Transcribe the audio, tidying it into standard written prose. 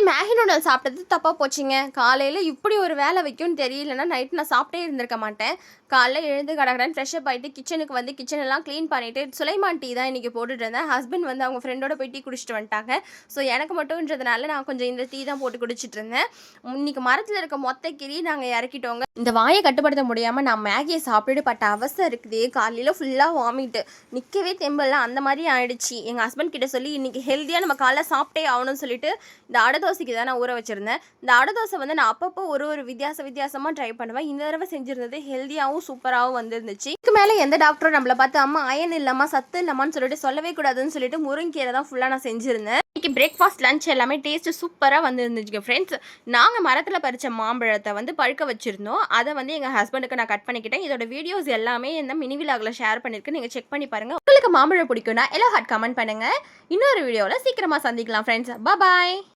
Maggi noodles சாப்பிட்டது தப்பாக போச்சுங்க. காலையில் இப்படி ஒரு வேலை வைக்கும்னு தெரியலன்னா நைட்டு நான் சாப்பிட்டே இருந்திருக்க மாட்டேன். காலைல எழுந்து கடகடன்னு ஃப்ரெஷ்அப் ஆகிட்டு கிச்சனுக்கு வந்து கிச்சனெல்லாம் க்ளீன் பண்ணிவிட்டு சுலைமான் டீ தான் இன்றைக்கி போட்டுட்டு இருந்தேன். ஹஸ்பண்ட் வந்து அவங்க ஃப்ரெண்டோட போய் டீ குடிச்சிட்டு வந்துட்டாங்க. ஸோ எனக்கு மட்டும்ன்றதுனால நான் கொஞ்சம் இந்த டீ தான் போட்டு குடிச்சிட்டு இருந்தேன். இன்றைக்கி மரத்தில் இருக்க மொத்த கிரி நாங்கள் இறக்கிட்டோங்க. இந்த வாயை கட்டுப்படுத்த முடியாமல் நான் மேகியை சாப்பிட்டுட்டு பட்ட அவசரம் இருக்குது. காலையில் ஃபுல்லாக வாமிட்டு, நிற்கவே தெம்பல அந்த மாதிரி ஆயிடுச்சு. எங்கள் ஹஸ்பண்ட் கிட்ட சொல்லி இன்றைக்கி ஹெல்த்தியாக நம்ம காலைல சாப்பிட்டே ஆகணும்னு சொல்லிட்டு இந்த அடை தோசைக்கு தான் நான் ஊற வச்சுருந்தேன். இந்த அடை தோசை வந்து நான் அப்பப்போ ஒரு வித்தியாசமாக ட்ரை பண்ணுவேன். இந்த தடவை செஞ்சுருந்தது ஹெல்த்தியாகவும் சூப்பராகவும் வந்துருந்துச்சு. இதுக்கு மேலே எந்த டாக்டரும் நம்மளை பார்த்து அம்மா அயன் இல்லாமல் சத்து இல்லாமான்னு சொல்லிட்டு சொல்லவே கூடாதுன்னு சொல்லிட்டு முருங்கீரை தான் ஃபுல்லாக நான் செஞ்சுருந்தேன். இன்றைக்கி பிரேக்ஃபாஸ்ட் லஞ்ச் எல்லாமே டேஸ்ட்டு சூப்பராக வந்துருந்துச்சுங்க ஃப்ரெண்ட்ஸ். நாங்கள் மரத்தில் பறித்த மாம்பழத்தை வந்து பழுக்க வச்சுருந்தோம். அதை வந்து எங்கள் ஹஸ்பண்டுக்கு நான் கட் பண்ணிக்கிட்டேன். இதோட வீடியோஸ் எல்லாமே இந்த மினி விலாகில் ஷேர் பண்ணியிருக்கேன். நீங்கள் செக் பண்ணி பாருங்கள். உங்களுக்கு மாம்பழம் பிடிக்கும்னா எல்லாம் ஹாட் கமெண்ட் பண்ணுங்கள். இன்னொரு வீடியோவில் சீக்கிரமாக சந்திக்கலாம் ஃப்ரெண்ட்ஸ். பாய்.